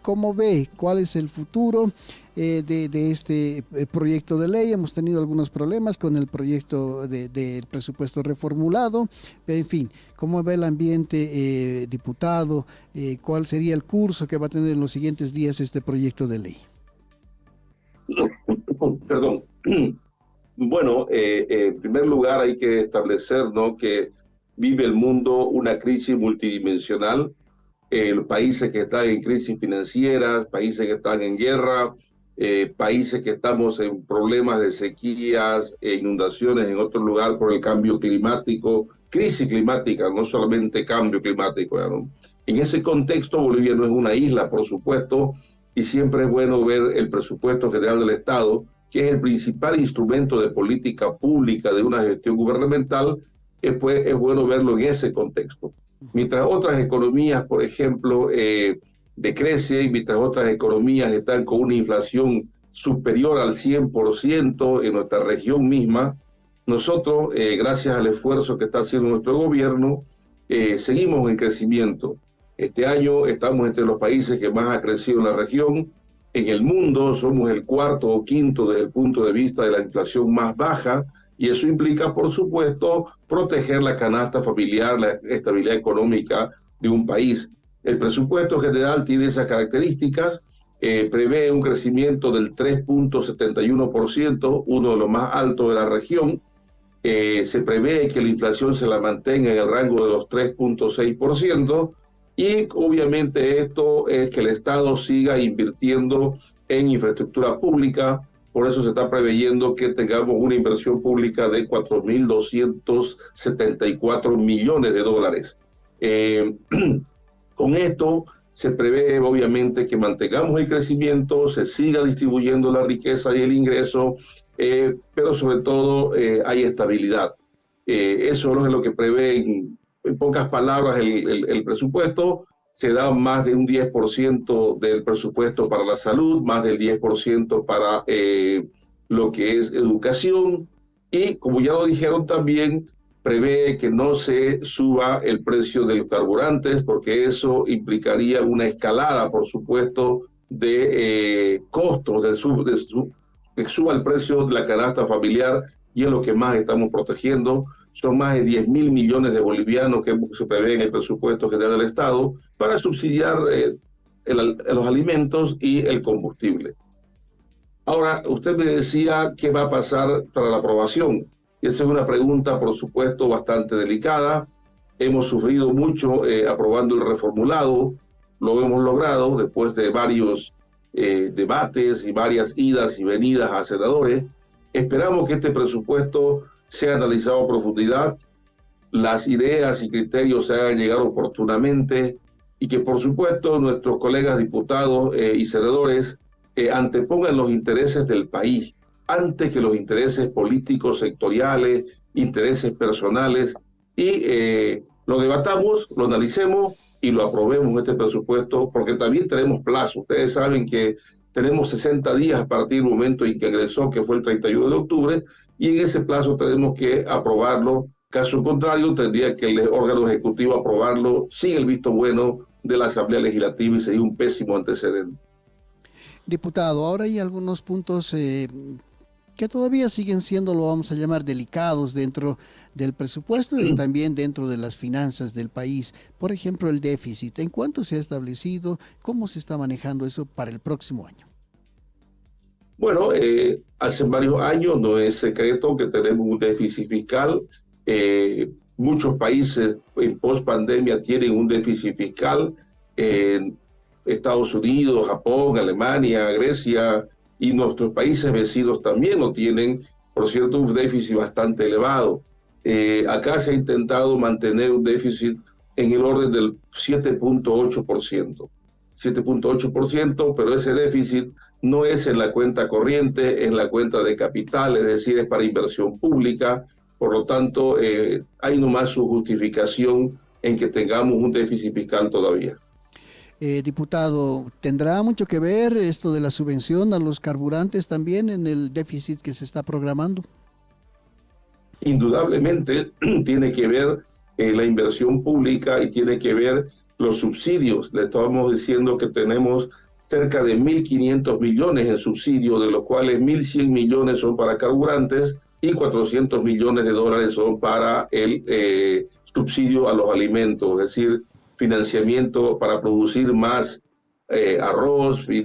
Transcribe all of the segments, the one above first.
¿cómo ve? ¿Cuál es el futuro de este proyecto de ley? Hemos tenido algunos problemas con el proyecto del presupuesto reformulado. En fin, ¿cómo ve el ambiente, diputado? ¿Cuál sería el curso que va a tener en los siguientes días este proyecto de ley? Perdón. Bueno, en primer lugar hay que establecer, ¿no?, que vive el mundo una crisis multidimensional. Los países que están en crisis financiera, países que están en guerra, países que estamos en problemas de sequías e inundaciones en otro lugar por el cambio climático, crisis climática, no solamente cambio climático, ¿no? En ese contexto, Bolivia no es una isla, por supuesto, y siempre es bueno ver el presupuesto general del Estado, que es el principal instrumento de política pública de una gestión gubernamental. Pues, es bueno verlo en ese contexto. Mientras otras economías, por ejemplo, decrecen, mientras otras economías están con una inflación superior al 100% en nuestra región misma, nosotros, gracias al esfuerzo que está haciendo nuestro gobierno, seguimos en crecimiento. Este año estamos entre los países que más ha crecido en la región. En el mundo somos el cuarto o quinto desde el punto de vista de la inflación más baja, y eso implica, por supuesto, proteger la canasta familiar, la estabilidad económica de un país. El presupuesto general tiene esas características, prevé un crecimiento del 3.71%, uno de los más altos de la región. Se prevé que la inflación se la mantenga en el rango de los 3.6%, y obviamente esto es que el Estado siga invirtiendo en infraestructura pública. Por eso se está preveyendo que tengamos una inversión pública de 4.274 millones de dólares. Con esto se prevé obviamente que mantengamos el crecimiento, se siga distribuyendo la riqueza y el ingreso, pero sobre todo hay estabilidad. Eso es lo que prevé en pocas palabras el presupuesto. Se da más de un 10% del presupuesto para la salud, más del 10% para lo que es educación, y como ya lo dijeron también, prevé que no se suba el precio de los carburantes, porque eso implicaría una escalada, por supuesto, de costos, que suba el precio de la canasta familiar, y es lo que más estamos protegiendo. Son más de 10.000 millones de bolivianos que se prevé en el presupuesto general del Estado para subsidiar los alimentos y el combustible. Ahora, usted me decía qué va a pasar para la aprobación. Y esa es una pregunta, por supuesto, bastante delicada. Hemos sufrido mucho aprobando el reformulado. Lo hemos logrado después de varios debates y varias idas y venidas a senadores. Esperamos que este presupuesto sea analizado a profundidad, las ideas y criterios se hagan llegar oportunamente, y que, por supuesto, nuestros colegas diputados y senadores antepongan los intereses del país antes que los intereses políticos, sectoriales, intereses personales, y lo debatamos, lo analicemos y lo aprobemos este presupuesto, porque también tenemos plazo. Ustedes saben que tenemos 60 días a partir del momento en que ingresó, que fue el 31 de octubre, y en ese plazo tenemos que aprobarlo. Caso contrario, tendría que el órgano ejecutivo aprobarlo sin el visto bueno de la Asamblea Legislativa, y sería un pésimo antecedente. Diputado, ahora hay algunos puntos que todavía siguen siendo, lo vamos a llamar, delicados dentro del presupuesto y también dentro de las finanzas del país. Por ejemplo, el déficit. ¿En cuánto se ha establecido? ¿Cómo se está manejando eso para el próximo año? Bueno, hace varios años no es secreto que tenemos un déficit fiscal. Muchos países en post-pandemia tienen un déficit fiscal. Estados Unidos, Japón, Alemania, Grecia y nuestros países vecinos también lo tienen, por cierto, un déficit bastante elevado. Acá se ha intentado mantener un déficit en el orden del 7.8%. 7.8%, pero ese déficit no es en la cuenta corriente, es en la cuenta de capital, es decir, es para inversión pública. Por lo tanto, hay nomás su justificación en que tengamos un déficit fiscal todavía. Diputado, ¿tendrá mucho que ver esto de la subvención a los carburantes también en el déficit que se está programando? Indudablemente tiene que ver la inversión pública y tiene que ver los subsidios. Le estamos diciendo que tenemos cerca de 1.500 millones en subsidios, de los cuales 1.100 millones son para carburantes y 400 millones de dólares son para el subsidio a los alimentos, es decir, financiamiento para producir más arroz y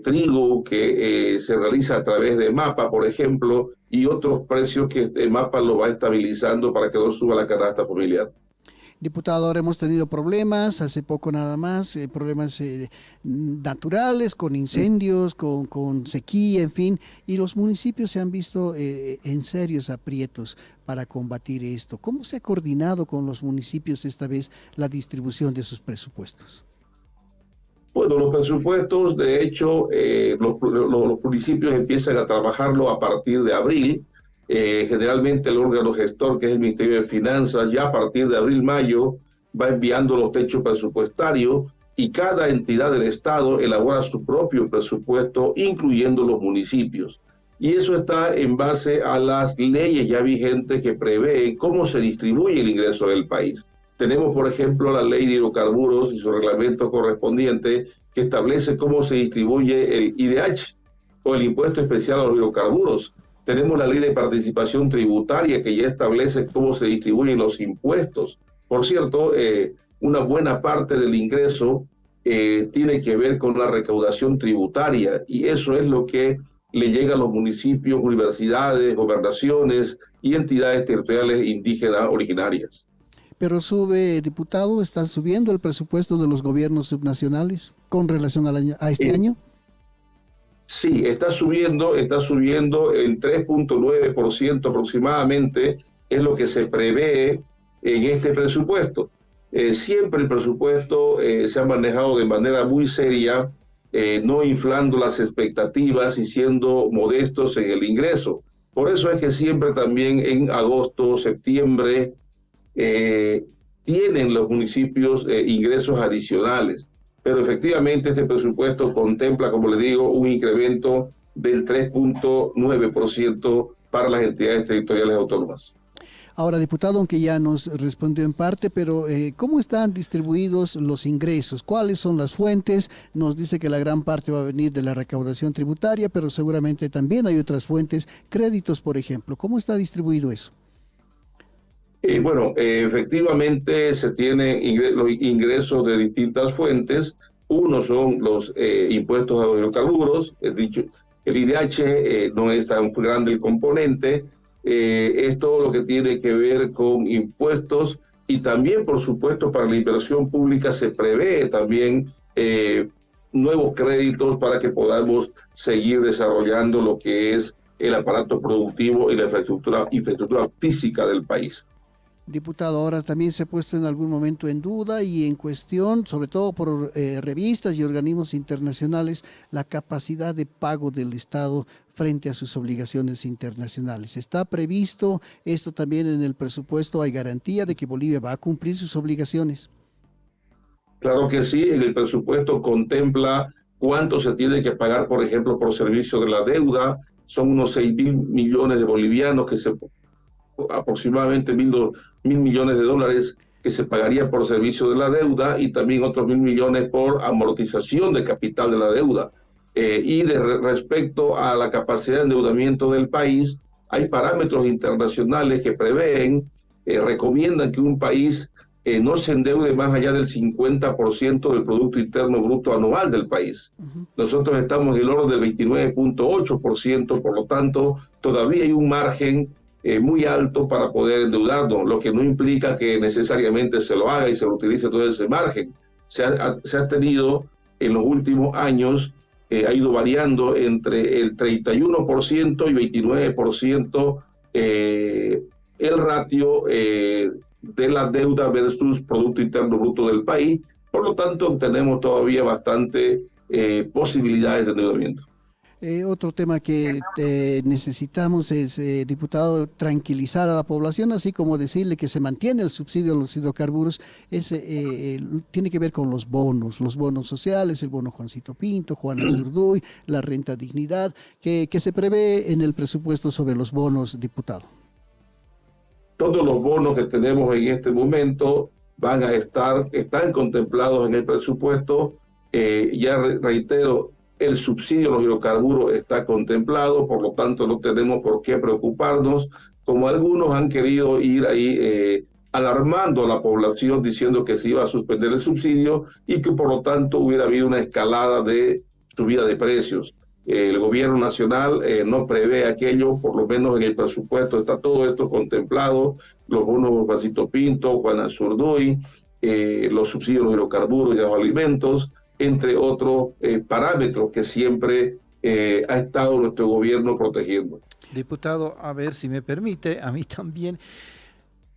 trigo que se realiza a través de MAPA, por ejemplo, y otros precios que MAPA lo va estabilizando para que no suba la canasta familiar. Diputado, ahora hemos tenido problemas, hace poco nada más, problemas naturales, con incendios, con sequía, en fin, y los municipios se han visto en serios aprietos para combatir esto. ¿Cómo se ha coordinado con los municipios esta vez la distribución de sus presupuestos? Bueno, los presupuestos, de hecho, los municipios empiezan a trabajarlo a partir de abril. Generalmente el órgano gestor, que es el Ministerio de Finanzas, ya a partir de abril-mayo va enviando los techos presupuestarios y cada entidad del Estado elabora su propio presupuesto, incluyendo los municipios. Y eso está en base a las leyes ya vigentes que prevén cómo se distribuye el ingreso del país. Tenemos, por ejemplo, la ley de hidrocarburos y su reglamento correspondiente que establece cómo se distribuye el IDH o el impuesto especial a los hidrocarburos. Tenemos la ley de participación tributaria que ya establece cómo se distribuyen los impuestos. Por cierto, una buena parte del ingreso tiene que ver con la recaudación tributaria y eso es lo que le llega a los municipios, universidades, gobernaciones y entidades territoriales indígenas originarias. Pero sube, diputado, ¿está subiendo el presupuesto de los gobiernos subnacionales con relación a este año? Sí, está subiendo en 3.9% aproximadamente, es lo que se prevé en este presupuesto. Siempre el presupuesto se ha manejado de manera muy seria, no inflando las expectativas y siendo modestos en el ingreso. Por eso es que siempre también en agosto, septiembre, tienen los municipios ingresos adicionales. Pero efectivamente este presupuesto contempla, como les digo, un incremento del 3.9% para las entidades territoriales autónomas. Ahora, diputado, aunque ya nos respondió en parte, pero ¿cómo están distribuidos los ingresos? ¿Cuáles son las fuentes? Nos dice que la gran parte va a venir de la recaudación tributaria, pero seguramente también hay otras fuentes, créditos, por ejemplo. ¿Cómo está distribuido eso? Efectivamente se tienen los ingresos de distintas fuentes. Uno son los impuestos a los hidrocarburos. El IDH no es tan grande el componente. Es todo lo que tiene que ver con impuestos y también, por supuesto, para la inversión pública se prevé también nuevos créditos para que podamos seguir desarrollando lo que es el aparato productivo y la infraestructura física del país. Diputado, ahora también se ha puesto en algún momento en duda y en cuestión, sobre todo por revistas y organismos internacionales, la capacidad de pago del Estado frente a sus obligaciones internacionales. ¿Está previsto esto también en el presupuesto? ¿Hay garantía de que Bolivia va a cumplir sus obligaciones? Claro que sí, en el presupuesto contempla cuánto se tiene que pagar, por ejemplo, por servicio de la deuda. Son unos 6.000 millones de bolivianos aproximadamente 1.000 millones de dólares que se pagaría por servicio de la deuda y también otros 1.000 millones por amortización de capital de la deuda. Respecto a la capacidad de endeudamiento del país, hay parámetros internacionales que prevén, recomiendan que un país no se endeude más allá del 50% del Producto Interno Bruto anual del país. Nosotros estamos en el orden del 29.8%, por lo tanto, todavía hay un margen muy alto para poder endeudarnos, lo que no implica que necesariamente se lo haga y se lo utilice todo ese margen. Se ha tenido en los últimos años, ha ido variando entre el 31% y 29% el ratio de la deuda versus Producto Interno Bruto del país. Por lo tanto, tenemos todavía bastante posibilidades de endeudamiento. Otro tema que necesitamos es, diputado, tranquilizar a la población, así como decirle que se mantiene el subsidio a los hidrocarburos. Tiene que ver con los bonos sociales, el bono Juancito Pinto, Juana Zurduy, la renta dignidad, que se prevé en el presupuesto sobre los bonos, diputado. Todos los bonos que tenemos en este momento están contemplados en el presupuesto. Ya reitero, el subsidio a los hidrocarburos está contemplado, por lo tanto no tenemos por qué preocuparnos, como algunos han querido ir ahí alarmando a la población diciendo que se iba a suspender el subsidio y que por lo tanto hubiera habido una escalada de subida de precios. El gobierno nacional no prevé aquello, por lo menos en el presupuesto está todo esto contemplado, los bonos Vasito Pinto, Juana Zurduy, los subsidios a los hidrocarburos y a los alimentos, entre otros parámetros que siempre ha estado nuestro gobierno protegiendo. Diputado, a ver si me permite, a mí también.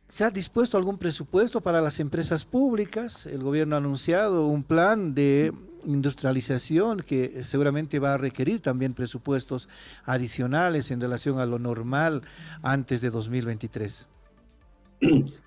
¿Se ha dispuesto algún presupuesto para las empresas públicas? El gobierno ha anunciado un plan de industrialización que seguramente va a requerir también presupuestos adicionales en relación a lo normal antes de 2023.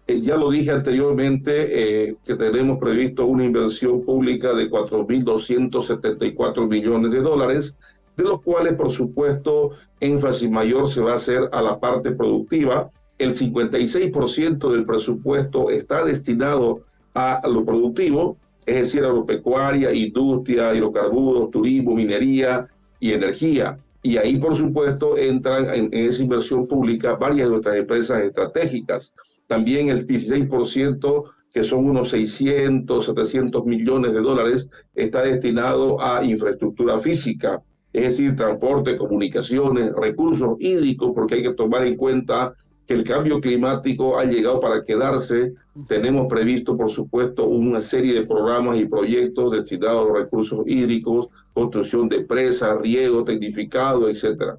Ya lo dije anteriormente, que tenemos previsto una inversión pública de 4.274 millones de dólares, de los cuales, por supuesto, énfasis mayor se va a hacer a la parte productiva. El 56% del presupuesto está destinado a lo productivo, es decir, agropecuaria, industria, hidrocarburos, turismo, minería y energía. Y ahí, por supuesto, entran en esa inversión pública varias de nuestras empresas estratégicas. También el 16%, que son unos 600, 700 millones de dólares, está destinado a infraestructura física, es decir, transporte, comunicaciones, recursos hídricos, porque hay que tomar en cuenta que el cambio climático ha llegado para quedarse. Tenemos previsto, por supuesto, una serie de programas y proyectos destinados a los recursos hídricos, construcción de presas, riego, tecnificado, etc.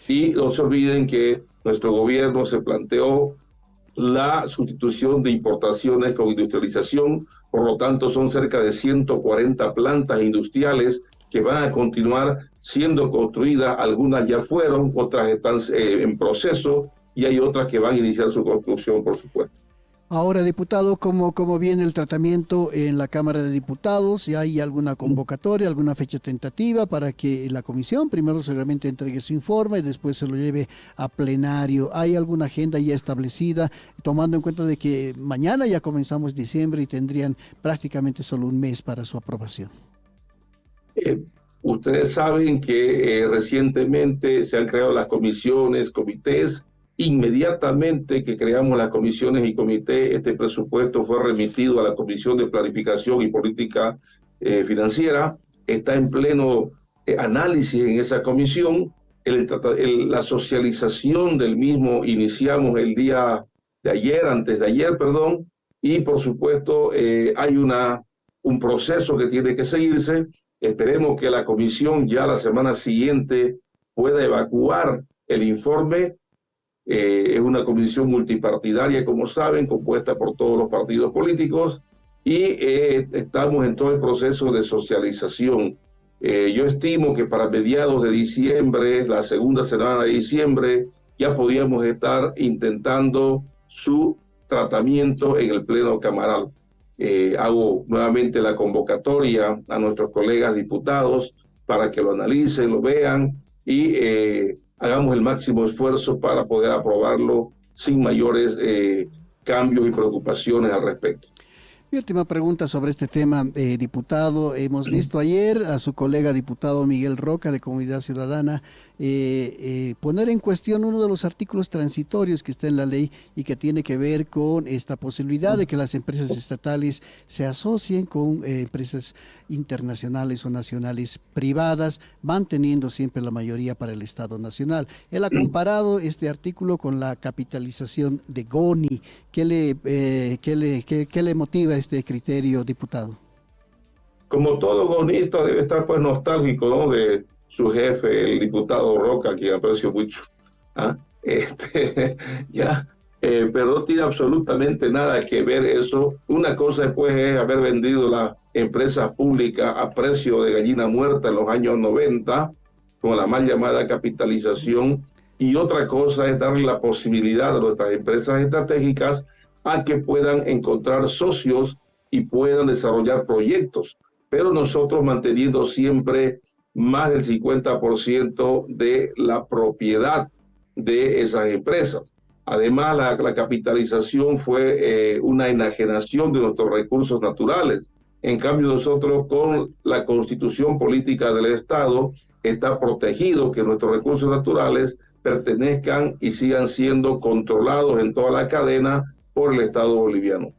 Y no se olviden que nuestro gobierno se planteó la sustitución de importaciones con industrialización, por lo tanto son cerca de 140 plantas industriales que van a continuar siendo construidas, algunas ya fueron, otras están en proceso y hay otras que van a iniciar su construcción, por supuesto. Ahora, diputado, ¿cómo viene el tratamiento en la Cámara de Diputados? ¿Si hay alguna convocatoria, alguna fecha tentativa para que la comisión primero seguramente entregue su informe y después se lo lleve a plenario? ¿Hay alguna agenda ya establecida, tomando en cuenta de que mañana ya comenzamos diciembre y tendrían prácticamente solo un mes para su aprobación? Ustedes saben que recientemente se han creado las comisiones, comités. Inmediatamente que creamos las comisiones y comités, este presupuesto fue remitido a la Comisión de Planificación y Política Financiera. Está en pleno análisis en esa comisión. La socialización del mismo iniciamos el día de ayer, antes de ayer, perdón, y por supuesto hay un proceso que tiene que seguirse. Esperemos que la comisión ya la semana siguiente pueda evacuar el informe. Es una comisión multipartidaria, como saben, compuesta por todos los partidos políticos y estamos en todo el proceso de socialización. Yo estimo que para mediados de diciembre, la segunda semana de diciembre, ya podíamos estar intentando su tratamiento en el Pleno Camaral. Hago nuevamente la convocatoria a nuestros colegas diputados para que lo analicen, lo vean y hagamos el máximo esfuerzo para poder aprobarlo sin mayores cambios y preocupaciones al respecto. Mi última pregunta sobre este tema, diputado. Hemos visto ayer a su colega diputado Miguel Roca de Comunidad Ciudadana poner en cuestión uno de los artículos transitorios que está en la ley y que tiene que ver con esta posibilidad de que las empresas estatales se asocien con empresas internacionales o nacionales privadas, manteniendo siempre la mayoría para el Estado Nacional. Él ha comparado este artículo con la capitalización de GONI. ¿Qué le motiva este criterio, diputado? Como todo gonista debe estar pues nostálgico, ¿no?, de su jefe, el diputado Roca, a quien aprecio mucho. Pero no tiene absolutamente nada que ver eso. Una cosa después es haber vendido las empresas públicas a precio de gallina muerta en los años 90, con la mal llamada capitalización, y otra cosa es darle la posibilidad a nuestras empresas estratégicas a que puedan encontrar socios y puedan desarrollar proyectos, pero nosotros manteniendo siempre más del 50% de la propiedad de esas empresas. Además, la capitalización fue una enajenación de nuestros recursos naturales. En cambio, nosotros con la constitución política del Estado está protegido que nuestros recursos naturales pertenezcan y sigan siendo controlados en toda la cadena por el Estado boliviano.